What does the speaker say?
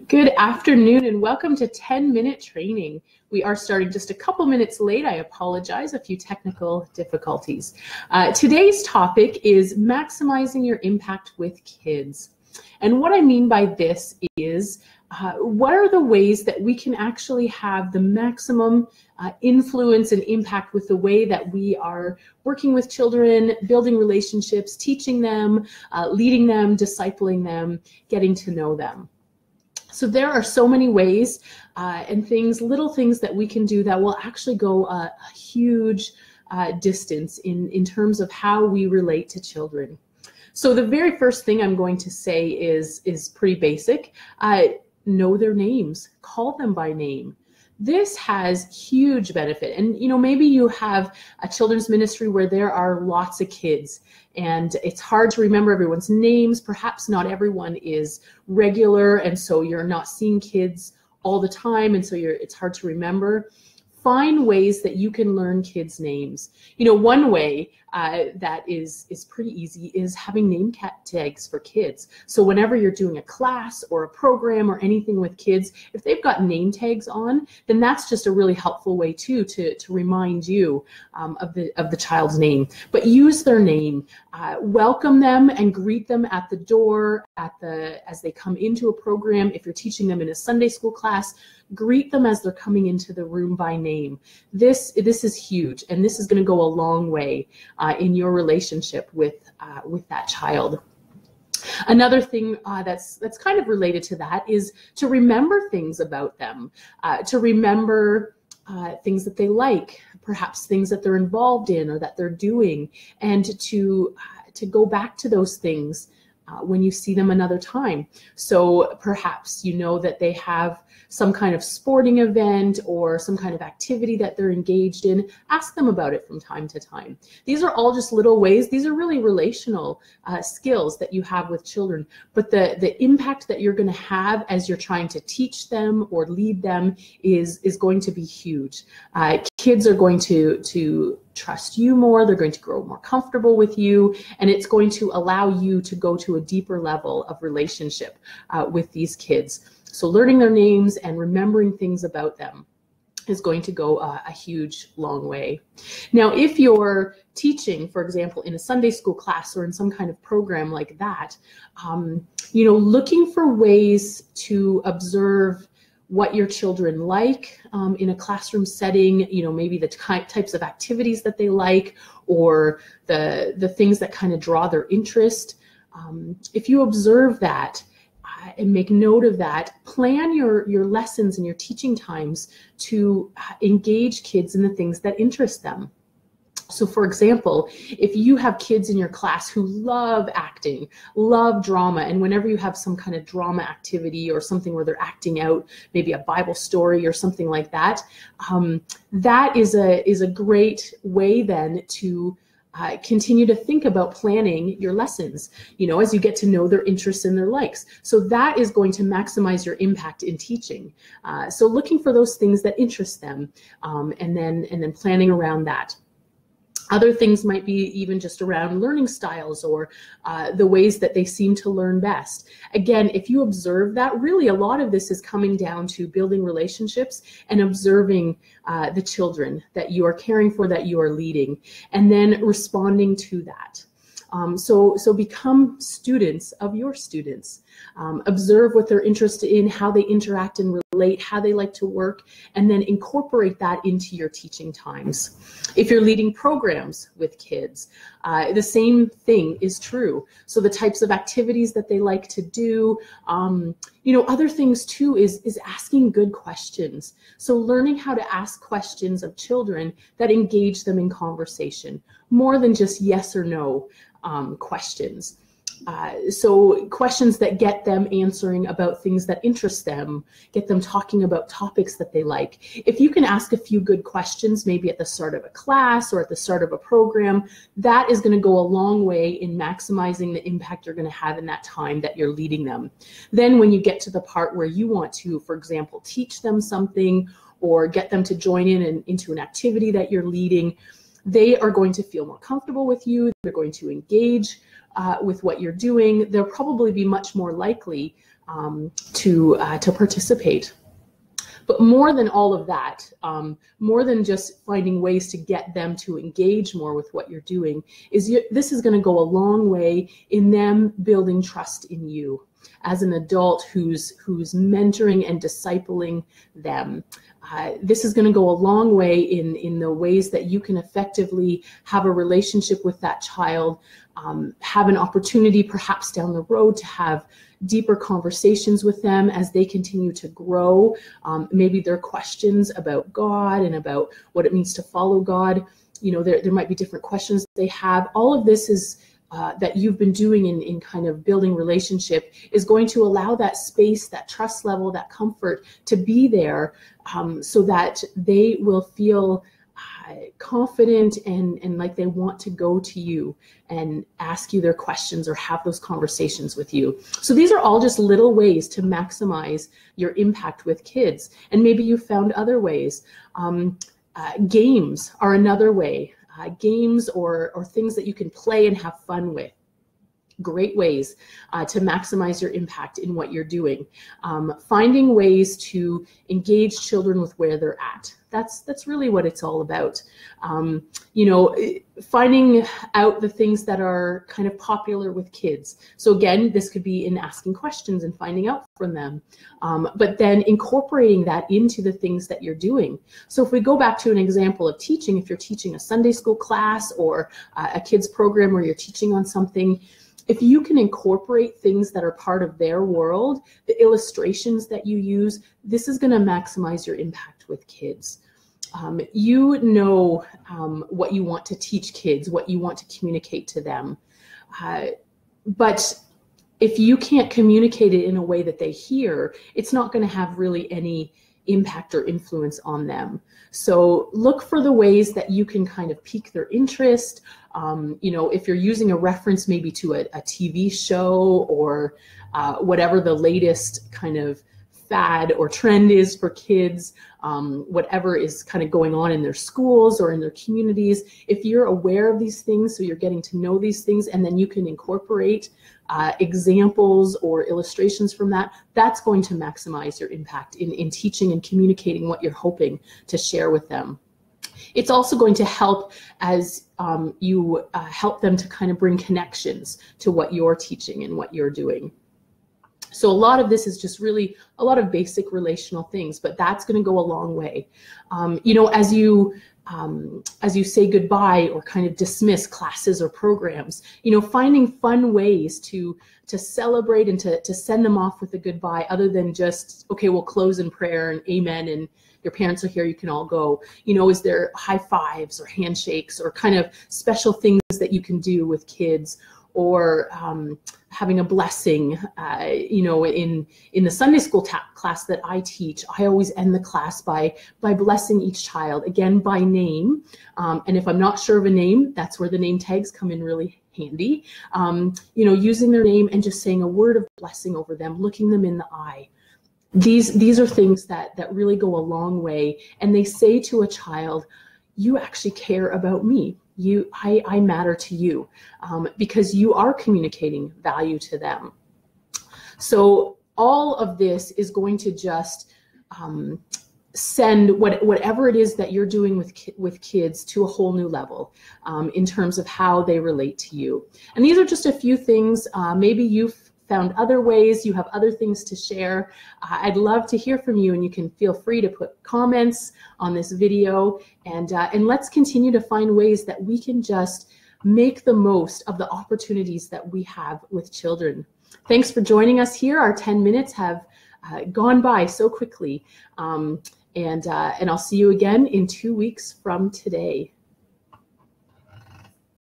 Good afternoon and welcome to 10-minute training. We are starting just a couple minutes late. I apologize, a few technical difficulties. Today's topic is maximizing your impact with kids. And what I mean by this is what are the ways that we can actually have the maximum influence and impact with the way that we are working with children, building relationships, teaching them, leading them, discipling them, getting to know them. So there are so many ways and things, little things that we can do that will actually go a huge distance in terms of how we relate to children. So the very first thing I'm going to say is pretty basic. Know their names, call them by name. This has huge benefit. And maybe you have a children's ministry where there are lots of kids and it's hard to remember everyone's names. Perhaps not everyone is regular, and so you're not seeing kids all the time, and so it's hard to remember. Find ways that you can learn kids' names. One way that is pretty easy is having name tags for kids. So whenever you're doing a class or a program or anything with kids, if they've got name tags on, then that's just a really helpful way too to remind you of the child's name. But use their name, welcome them and greet them at the door as they come into a program. If you're teaching them in a Sunday school class, greet them as they're coming into the room by name. This is huge, and this is going to go a long way in your relationship with that child. Another thing that's kind of related to that is to remember things about them, to remember things that they like, perhaps things that they're involved in or that they're doing, and to go back to those things when you see them another time. So perhaps that they have some kind of sporting event or some kind of activity that they're engaged in. Ask them about it from time to time. These are all just little ways. These are really relational skills that you have with children, but the impact that you're going to have as you're trying to teach them or lead them is going to be huge. Kids are going to trust you more, they're going to grow more comfortable with you, and it's going to allow you to go to a deeper level of relationship with these kids. So learning their names and remembering things about them is going to go a huge, long way. Now, if you're teaching, for example, in a Sunday school class or in some kind of program like that, looking for ways to observe what your children like in a classroom setting, maybe the types of activities that they like, or the things that kind of draw their interest. If you observe that and make note of that, plan your lessons and your teaching times to engage kids in the things that interest them. So for example, if you have kids in your class who love acting, love drama, and whenever you have some kind of drama activity or something where they're acting out, maybe a Bible story or something like that, that is a great way then to continue to think about planning your lessons, as you get to know their interests and their likes. So that is going to maximize your impact in teaching. So looking for those things that interest them, and then planning around that. Other things might be even just around learning styles or the ways that they seem to learn best. Again, if you observe that, really a lot of this is coming down to building relationships and observing the children that you are caring for, that you are leading, and then responding to that. So become students of your students. Observe what they're interested in, how they interact and relate, how they like to work, and then incorporate that into your teaching times. If you're leading programs with kids, the same thing is true. So the types of activities that they like to do, other things too is asking good questions. So learning how to ask questions of children that engage them in conversation, more than just yes or no questions. So questions that get them answering about things that interest them, get them talking about topics that they like. If you can ask a few good questions, maybe at the start of a class or at the start of a program, that is going to go a long way in maximizing the impact you're going to have in that time that you're leading them. Then when you get to the part where you want to, for example, teach them something or get them to join in into an activity that you're leading, they are going to feel more comfortable with you. They're going to engage with what you're doing. They'll probably be much more likely to participate. But more than all of that, more than just finding ways to get them to engage more with what you're doing, this is going to go a long way in them building trust in you as an adult who's mentoring and discipling them. This is going to go a long way in the ways that you can effectively have a relationship with that child, have an opportunity perhaps down the road to have deeper conversations with them as they continue to grow. Maybe their questions about God and about what it means to follow God. There might be different questions they have. All of this is that you've been doing in kind of building relationship is going to allow that space, that trust level, that comfort to be there, so that they will feel confident and like they want to go to you and ask you their questions or have those conversations with you. So these are all just little ways to maximize your impact with kids. And maybe you found other ways. Games are another way. Games or things that you can play and have fun with. Great ways to maximize your impact in what you're doing. Finding ways to engage children with where they're at. That's really what it's all about. Finding out the things that are kind of popular with kids. So again, this could be in asking questions and finding out from them, but then incorporating that into the things that you're doing. So if we go back to an example of teaching, if you're teaching a Sunday school class or a kids program where you're teaching on something, if you can incorporate things that are part of their world, the illustrations that you use, this is going to maximize your impact with kids. What you want to teach kids, what you want to communicate to them. But if you can't communicate it in a way that they hear, it's not going to have really any impact or influence on them. So look for the ways that you can kind of pique their interest. If you're using a reference maybe to a TV show or whatever the latest kind of fad or trend is for kids, whatever is kind of going on in their schools or in their communities, if you're aware of these things, so you're getting to know these things, and then you can incorporate examples or illustrations from that, that's going to maximize your impact in teaching and communicating what you're hoping to share with them. It's also going to help as you help them to kind of bring connections to what you're teaching and what you're doing. So a lot of this is just really a lot of basic relational things, but that's going to go a long way. As you say goodbye or kind of dismiss classes or programs, finding fun ways to celebrate and to send them off with a goodbye, other than just, okay, we'll close in prayer and amen and your parents are here, you can all go. Is there high fives or handshakes or kind of special things that you can do with kids, or having a blessing? In the Sunday school class that I teach, I always end the class by blessing each child, again by name. And if I'm not sure of a name, that's where the name tags come in really handy. Using their name and just saying a word of blessing over them, looking them in the eye. These are things that really go a long way, and they say to a child, you actually care about me. I matter to you, because you are communicating value to them. So all of this is going to just send whatever it is that you're doing with kids to a whole new level in terms of how they relate to you. And these are just a few things. Maybe you've found other ways, you have other things to share. I'd love to hear from you, and you can feel free to put comments on this video, and let's continue to find ways that we can just make the most of the opportunities that we have with children. Thanks for joining us here. Our 10 minutes have gone by so quickly, and I'll see you again in 2 weeks from today.